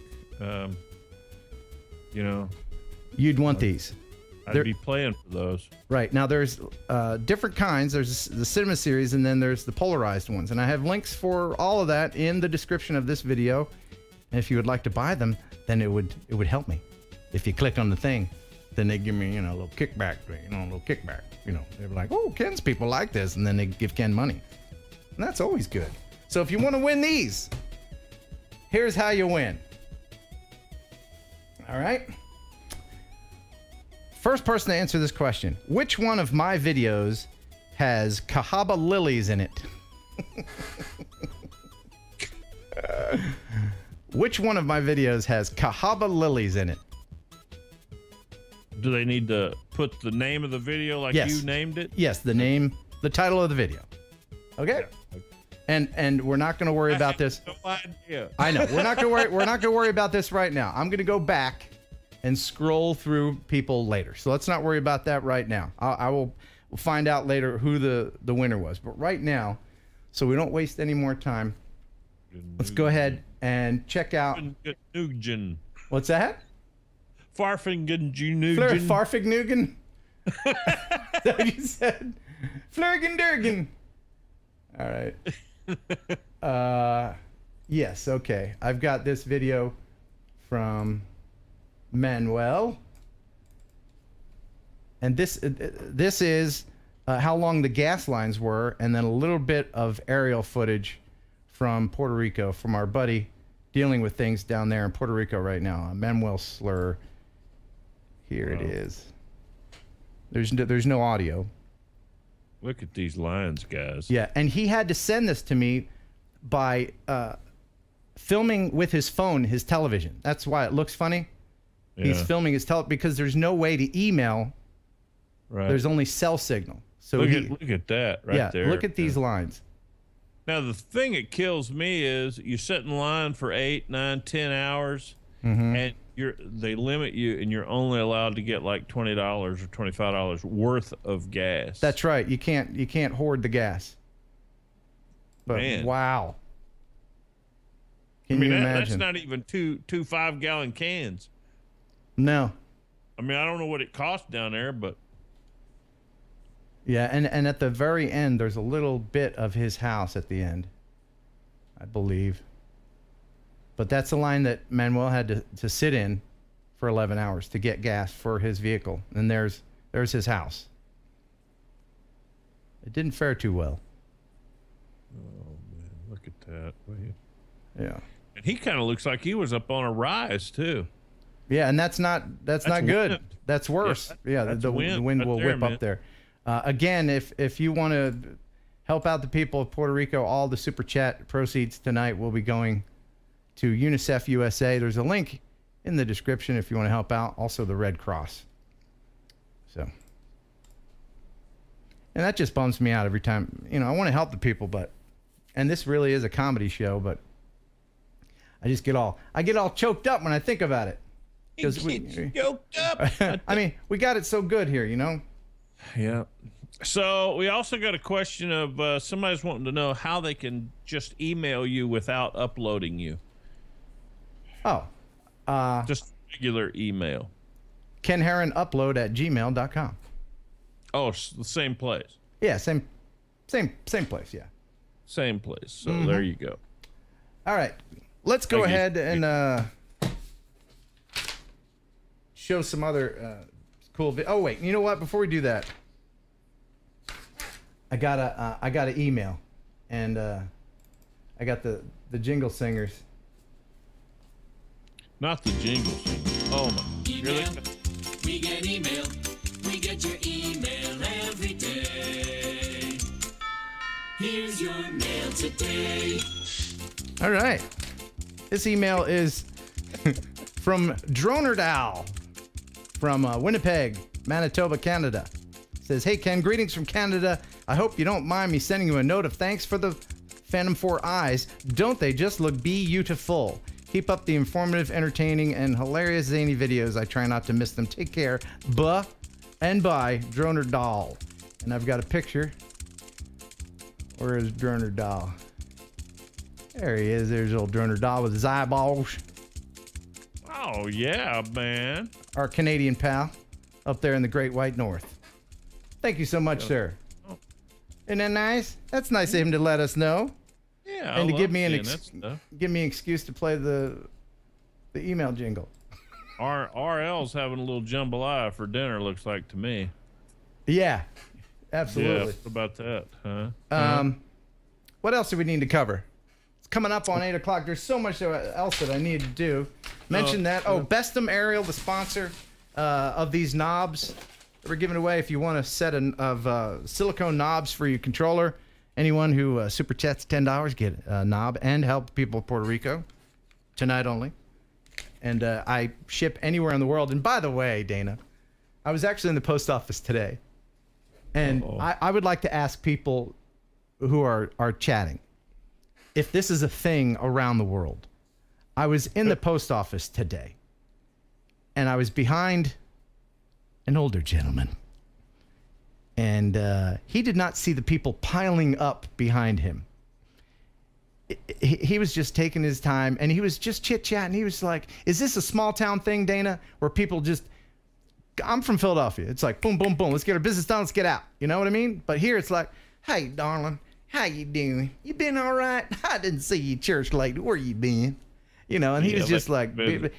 you know, you'd want these. I'd be playing for those. Right. Now there's different kinds. There's the Cinema Series, and then there's the polarized ones. And I have links for all of that in the description of this video. And if you would like to buy them, then it would help me. If you click on the thing, then they give me, you know, a little kickback, You know, they're like, oh, Ken's people like this, and then they give Ken money. And that's always good. So if you want to win these, here's how you win. All right. First person to answer this question: which one of my videos has Cahaba lilies in it? Which one of my videos has Cahaba lilies in it? Do they need to put the name of the video like you named it? Yes, the name, the title of the video. Okay. Yeah. And we're not going to worry about this. No idea. I know. We're not going to worry about this right now. I'm going to go back and scroll through people later. So let's not worry about that right now. We'll find out later who the winner was. But right now, so we don't waste any more time, let's go ahead and check out. What's that? Farfingnugen. Farfignugen? Is that what you said? Flurgendurgen. All right. Yes, okay. I've got this video from Manuel. And this is how long the gas lines were, and then a little bit of aerial footage from Puerto Rico, from our buddy dealing with things down there in Puerto Rico right now. Manuel Sler. Here it is. There's no audio. Look at these lines, guys. Yeah, and he had to send this to me by filming with his phone, his television. That's why it looks funny. Yeah. He's filming his because there's no way to email. Right. There's only cell signal. So look at that right there. Look at these lines. Now the thing that kills me is you sit in line for 8, 9, 10 hours, and they limit you, and you're only allowed to get like $20 or $25 worth of gas. That's right. You can't hoard the gas. But man, wow. Can you imagine? That's not even two 5-gallon cans. No. I mean, I don't know what it costs down there, but Yeah, and at the very end, there's a little bit of his house at the end, I believe. But that's the line that Manuel had to sit in for 11 hours to get gas for his vehicle. And there's his house. It didn't fare too well. Oh, man, look at that. Yeah. And he kind of looks like he was up on a rise, too. Yeah, and that's not good. Wind. That's worse. Yeah, the wind right will there, whip man. up there. Again, if you want to help out the people of Puerto Rico, all the Super Chat proceeds tonight will be going to UNICEF USA. There's a link in the description if you want to help out. Also, the Red Cross. So, and that just bums me out every time. You know, I want to help the people, and this really is a comedy show, but I get all choked up when I think about it. Because we yoked up. I mean, we got it so good here, you know? Yeah. So we also got a question of somebody's wanting to know how they can just email you without uploading you. Oh. Just regular email. KenHeronUpload@gmail.com. Oh, it's the same place. Yeah, same place, yeah. Same place. So there you go. All right. Let's go ahead and show some other cool oh wait, you know what? Before we do that, I got a email, and I got the jingle singers. Not the jingles. Oh my. Email. We get email. We get your email every day. Here's your mail today. All right. This email is from Dronerdal from Winnipeg, Manitoba, Canada. It says, "Hey Ken, greetings from Canada. I hope you don't mind me sending you a note of thanks for the Phantom 4 eyes. Don't they just look beautiful? Keep up the informative, entertaining, and hilarious zany videos. I try not to miss them. Take care. Buh and bye, Dronerdal." And I've got a picture. Where is Dronerdal? There he is. There's old Dronerdal with his eyeballs. Oh yeah, man. Our Canadian pal up there in the Great White North. Thank you so much, sir. Isn't that nice? That's nice of him to let us know. Yeah. And I to give love me an seeing that stuff. give me an excuse to play the email jingle. RL's having a little jambalaya for dinner, looks like to me. Yeah, Yeah, absolutely. what about that, huh? What else do we need to cover? It's coming up on 8 o'clock. There's so much else that I need to do. Mention that. Oh, Bestum Aerial, the sponsor of these knobs that we're giving away. If you want a set of silicone knobs for your controller, anyone who super chats $10 get a knob and help people of Puerto Rico tonight only. And I ship anywhere in the world. And by the way, Dana, I was actually in the post office today, and I would like to ask people who are chatting if this is a thing around the world. I was in the post office today, and I was behind an older gentleman, and he did not see the people piling up behind him. He was just taking his time, and he was just chit-chatting. He was like, is this a small-town thing, Dana, where people just... I'm from Philadelphia. It's like, boom, boom, boom. Let's get our business done. Let's get out. You know what I mean? But here it's like, hey, darling, how you doing? You been all right? I didn't see you church lately. Where you been? You know, and he was just like,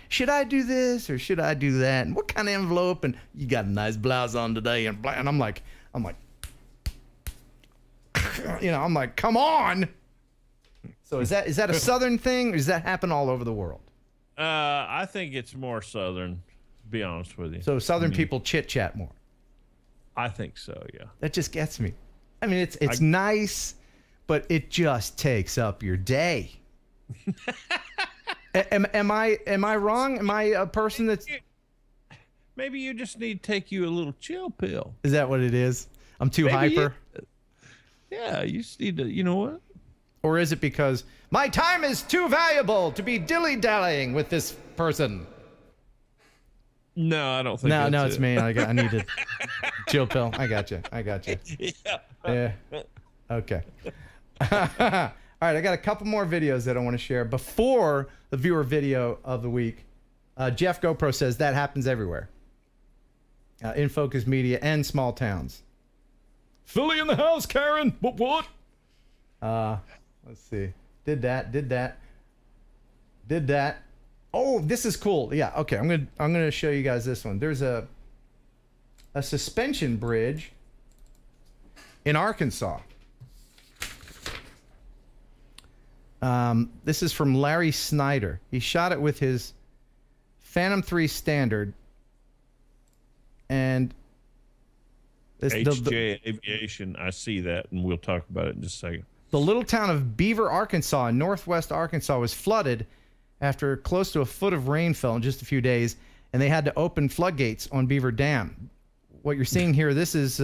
should I do this or should I do that? And what kind of envelope? And you got a nice blouse on today. And I'm like, you know, I'm like, come on. So is that a Southern thing, or does that happen all over the world? I think it's more Southern, to be honest with you. So Southern people chit-chat more. I think so, yeah. That just gets me. I mean, it's nice, but it just takes up your day. Am I wrong? Am I a person that's... Maybe you just need to take you a little chill pill. Is that what it is? I'm too hyper? Yeah, you just need to, you know what? Or is it because my time is too valuable to be dilly-dallying with this person? No, I don't think No, that's it's me. I need to chill pill. I got you. Yeah. Okay. All right, I got a couple more videos that I want to share before the viewer video of the week. Jeff GoPro says that happens everywhere. In focus media and small towns. Philly in the house, Karen. What? Let's see. Did that. Oh, this is cool. Yeah, okay. I'm gonna show you guys this one. There's a suspension bridge in Arkansas. This is from Larry Snyder. He shot it with his Phantom 3 Standard, and HJ Aviation. I see that, and we'll talk about it in just a second. The little town of Beaver, Arkansas, in northwest Arkansas, was flooded after close to a foot of rain fell in just a few days, and they had to open floodgates on Beaver Dam. What you're seeing here, this is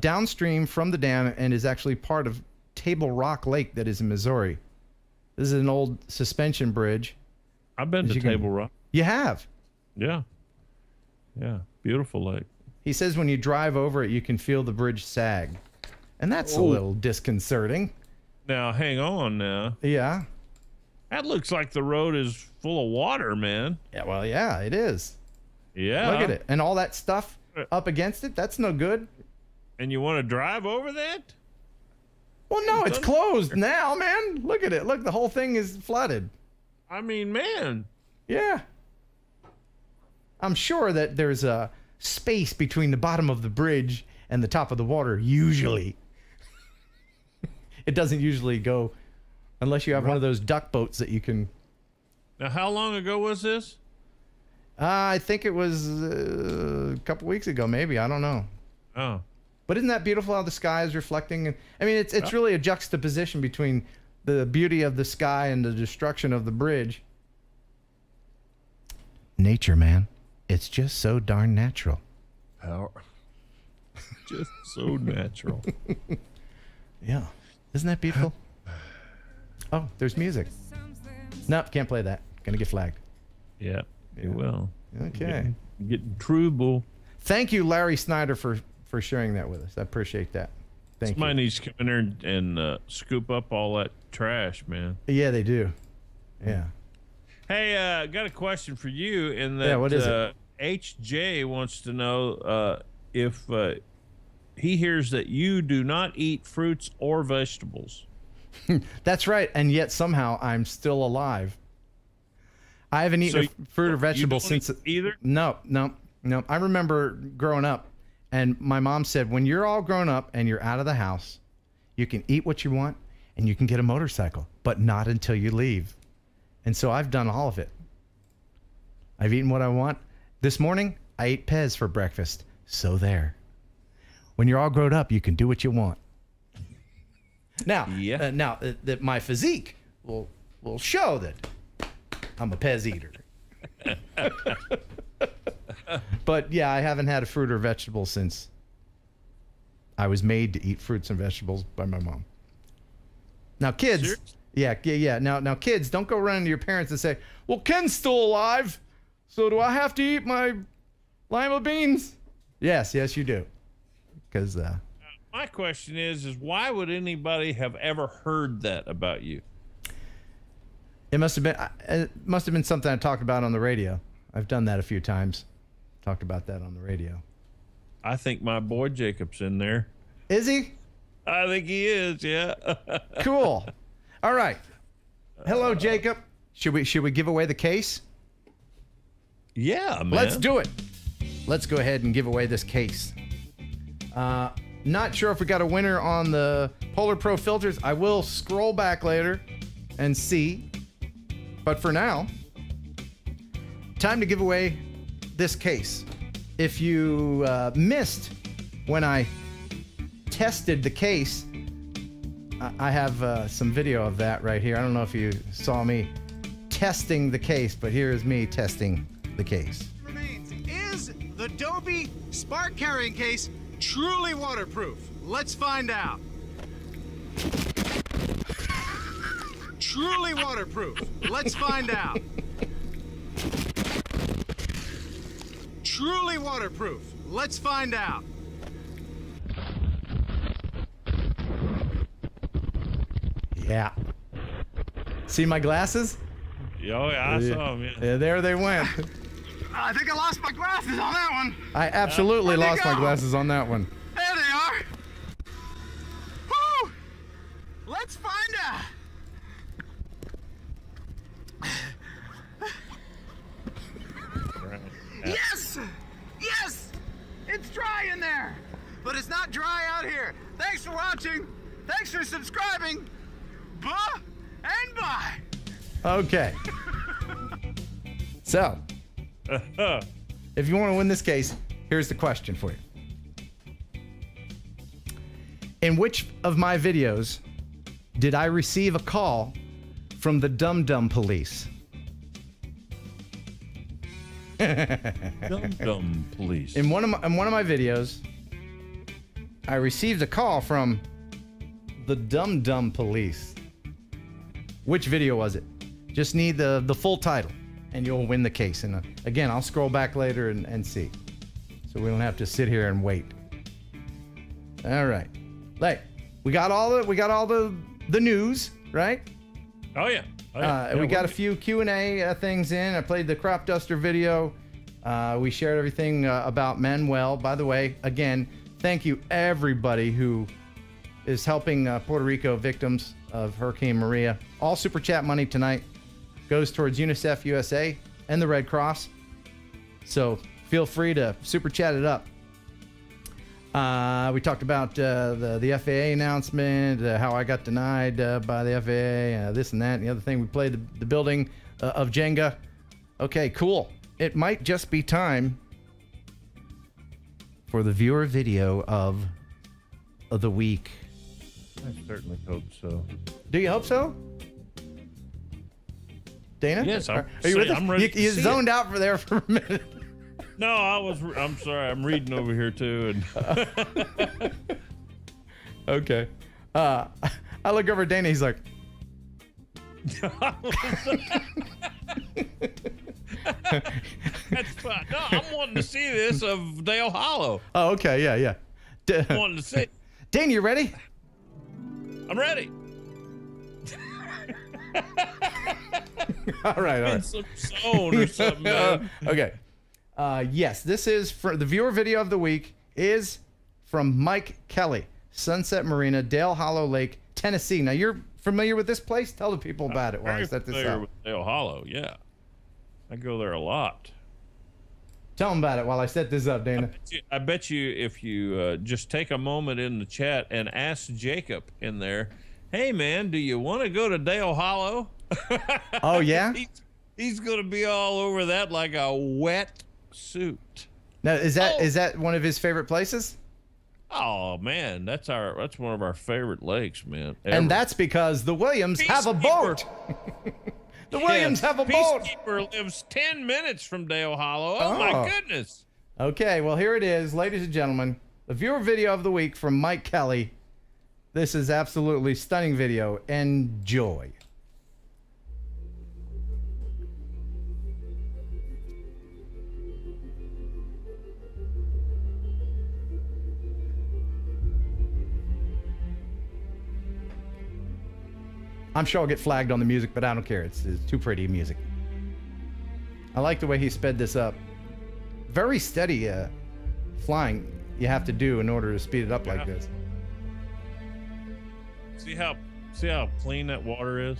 downstream from the dam and is actually part of Table Rock Lake that is in Missouri. This is an old suspension bridge. I've been to Table Rock. You have? Yeah. Yeah. Beautiful lake. He says when you drive over it, you can feel the bridge sag. And that's a little disconcerting. Now, hang on now. Yeah. That looks like the road is full of water, man. Yeah, well, yeah, it is. Yeah. Look at it. And all that stuff up against it, that's no good. And you want to drive over that? Well, no, it's closed now, man. Look at it. Look, the whole thing is flooded. I mean, man. Yeah. I'm sure that there's a space between the bottom of the bridge and the top of the water, usually. It doesn't usually go unless you have one of those duck boats that you can... Now, how long ago was this? I think it was a couple weeks ago, maybe. I don't know. Oh. But isn't that beautiful how the sky is reflecting? I mean, it's really a juxtaposition between the beauty of the sky and the destruction of the bridge. Nature, man. It's just so darn natural. Power. Just so natural. Yeah. Isn't that beautiful? Oh, there's music. Nope, can't play that. Gonna get flagged. Yeah, you will. Okay. Getting trouble. Thank you, Larry Snyder, for sharing that with us. I appreciate that. Thank Somebody you. needs to come in there and scoop up all that trash, man. Yeah, they do. Yeah. Hey, got a question for you. In that, Yeah, what is it? HJ wants to know if he hears that you do not eat fruits or vegetables. That's right, and yet somehow I'm still alive. I haven't eaten a fruit or vegetable since either. No. I remember growing up, and my mom said, when you're all grown up and you're out of the house, you can eat what you want and you can get a motorcycle, but not until you leave. And so I've done all of it. I've eaten what I want. This morning, I ate Pez for breakfast. So there. When you're all grown up, you can do what you want. Now, that my physique will show that I'm a Pez eater. But yeah, I haven't had a fruit or vegetable since I was made to eat fruits and vegetables by my mom. Now, kids, Seriously? yeah. Now, kids, don't go running to your parents and say, "Well, Ken's still alive, so do I have to eat my lima beans?" Yes, you do. Because my question is why would anybody have ever heard that about you? it must have been something I talked about on the radio. I've done that a few times. Talked about that on the radio. I think my boy Jacob's in there. Is he? I think he is, yeah. Cool. All right. Hello, Jacob. Should we give away the case? Yeah, man. Let's do it. Let's go ahead and give away this case. Not sure if we got a winner on the Polar Pro filters. I will scroll back later and see. But for now, time to give away this case. If you missed when I tested the case, I have some video of that right here. I don't know if you saw me testing the case, but here is me testing the case. Remains. Is the Dobie spark carrying case truly waterproof? Let's find out. Truly waterproof. Let's find out. Truly waterproof. Let's find out. Yeah. See my glasses? Oh, yeah, I saw him, yeah. Yeah, there they went. I think I lost my glasses on that one. I absolutely Where'd they lost my go? glasses on that one. There they are. having buh and bye. Okay. So, if you want to win this case, here's the question for you. In which of my videos did I receive a call from the Dum Dum Police? Dum Dum Police. In one of my videos, I received a call from the Dum Dum Police. Which video was it? Just need the full title, and you'll win the case. And again, I'll scroll back later and see, so we don't have to sit here and wait. All right, like we got all the news, right? Oh yeah. We got a few Q&A things in. I played the crop duster video. We shared everything about Manuel. By the way, again, thank you everybody who is helping Puerto Rico victims of Hurricane Maria. All Super Chat money tonight goes towards UNICEF USA and the Red Cross. So feel free to Super Chat it up. We talked about the FAA announcement, how I got denied by the FAA, this and that, and the other thing. We played the building of Jenga. Okay, cool. It might just be time for the viewer video of the week. I certainly hope so. Do you hope so? Dana? Yes, Are you with us? I'm ready. You zoned out for there for a minute. No, I'm sorry. I'm reading over here too. And Okay. I look over at Dana. He's like, that's fine. No, I'm wanting to see this of Dale Hollow. oh, okay. Yeah. I'm wanting to see. Dana, you ready? I'm ready. All right. In some zone or something. Man. Okay. Yes, this is for the viewer video of the week is from Mike Kelly, Sunset Marina, Dale Hollow Lake, Tennessee. Now, you're familiar with this place? Tell the people about it while I set this Familiar up. with Dale Hollow, yeah. I go there a lot. Tell them about it while I set this up, Dana. I bet you if you just take a moment in the chat and ask Jacob in there, hey, man, do you want to go to Dale Hollow? Oh, yeah? He's going to be all over that like a wet suit. Now, is that one of his favorite places? Oh, man, that's one of our favorite lakes, man. Ever. And that's because the Williams have a boat. The Williams have a boat. Peacekeeper lives 10 minutes from Dale Hollow. Oh, my goodness. Okay, well, here it is, ladies and gentlemen. The viewer video of the week from Mike Kelly. This is absolutely stunning video. Enjoy. I'm sure I'll get flagged on the music, but I don't care. It's too pretty music. I like the way he sped this up. Very steady flying you have to do in order to speed it up like this. See how clean that water is?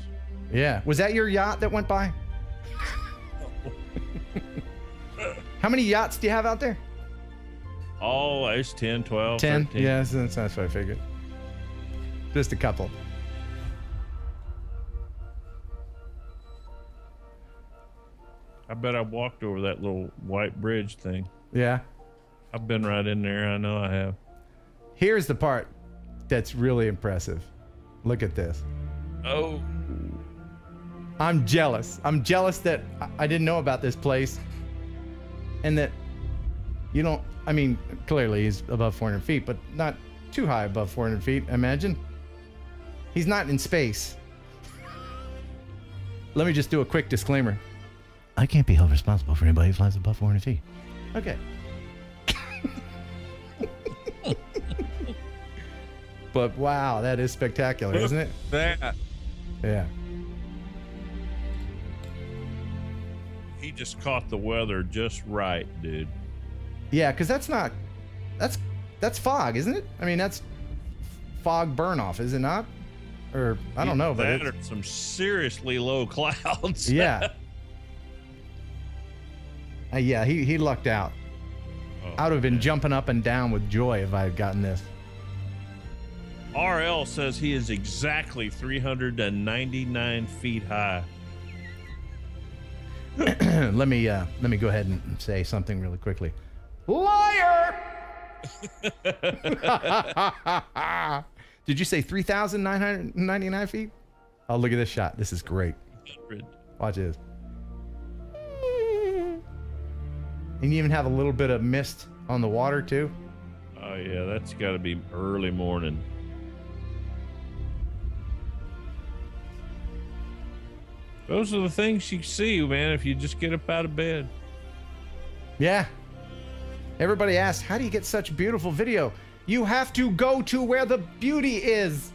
Yeah. Was that your yacht that went by? How many yachts do you have out there? Oh, it's 10, 12, 10? 13. Yeah, that's what I figured. Just a couple. I bet I walked over that little white bridge thing. Yeah. I've been right in there. I know I have. Here's the part that's really impressive. Look at this. Oh. I'm jealous. I'm jealous that I didn't know about this place. And that you don't, I mean, clearly he's above 400 feet, but not too high above 400 feet, I imagine. He's not in space. Let me just do a quick disclaimer. I can't be held responsible for anybody who flies above 400 feet. Okay. But wow, that is spectacular, isn't it? That. Yeah. He just caught the weather just right, dude. Yeah, because that's fog, isn't it? I mean, that's fog burn-off, is it not? Or, I don't know, but that or some seriously low clouds. Yeah. Yeah, he lucked out. Oh, I would have been jumping up and down with joy if I had gotten this. RL says he is exactly 399 feet high. Let me go ahead and say something really quickly. Liar! Did you say 3,999 feet? Oh, look at this shot. This is great. Watch this. And you even have a little bit of mist on the water too. Oh yeah, that's got to be early morning. Those are the things you see, man, if you just get up out of bed. Yeah. Everybody asks, how do you get such beautiful video? You have to go to where the beauty is.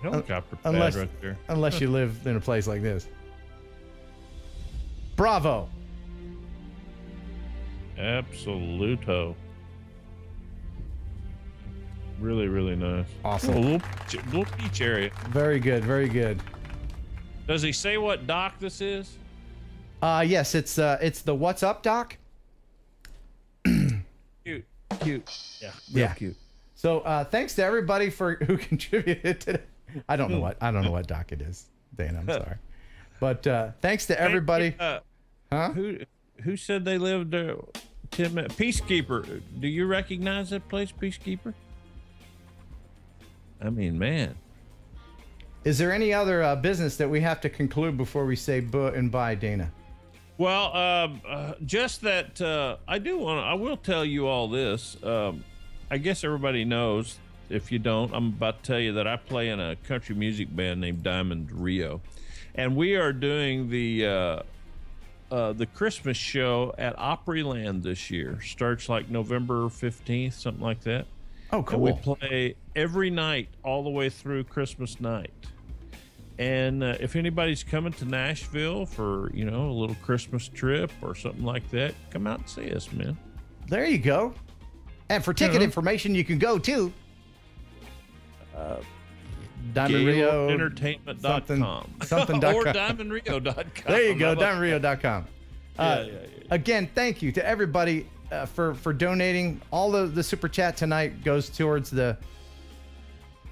Helicopter pad unless, right there. Unless you live in a place like this. Bravo. Absoluto. Really, really nice. Awesome. Oh, little beach area. Very good, very good. Does he say what dock this is? Yes, it's the What's Up dock. Cute. Yeah, real cute. So thanks to everybody who contributed today. I don't know what dock it is, Dana. I'm sorry, but thanks to everybody. Huh? Who said they lived there? Peacekeeper. Do you recognize that place, Peacekeeper? I mean, man. Is there any other business that we have to conclude before we say buh and bye, Dana? Well, just that I will tell you all this. I guess everybody knows. If you don't, I'm about to tell you that I play in a country music band named Diamond Rio, and we are doing the Christmas show at Opryland this year. Starts like November 15th, something like that. Oh, cool. And we play every night all the way through Christmas night. And if anybody's coming to Nashville for, a little Christmas trip or something like that, come out and see us, man. There you go. And for ticket information, you can go to Diamond Rio Entertainment.com something or com. DiamondRio.com. There you go, DiamondRio.com. Yeah. Again, thank you to everybody for donating. All the super chat tonight goes towards the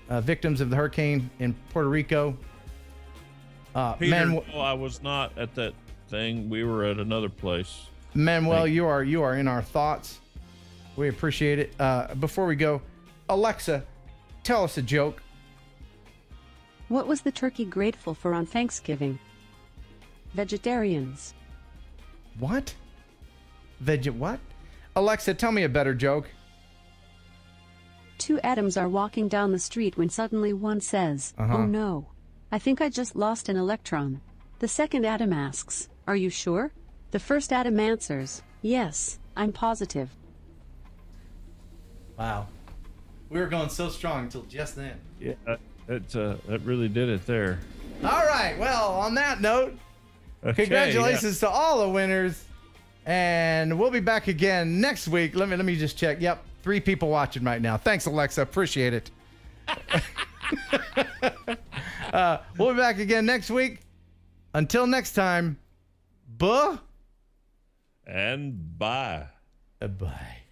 victims of the hurricane in Puerto Rico. Peter, no, I was not at that thing. We were at another place. Manuel, you are in our thoughts. We appreciate it. Before we go, Alexa, tell us a joke. What was the turkey grateful for on Thanksgiving? Vegetarians. What? What? Alexa, tell me a better joke. Two atoms are walking down the street when suddenly one says, "Oh no, I think I just lost an electron." The second atom asks, "Are you sure?" The first atom answers, "Yes, I'm positive." Wow. We were going so strong until just then. Yeah, that really did it there. All right. Well, on that note, congratulations to all the winners. And we'll be back again next week. Let me just check. Yep, 3 people watching right now. Thanks, Alexa. Appreciate it. We'll be back again next week. Until next time, buh and bye. Bye.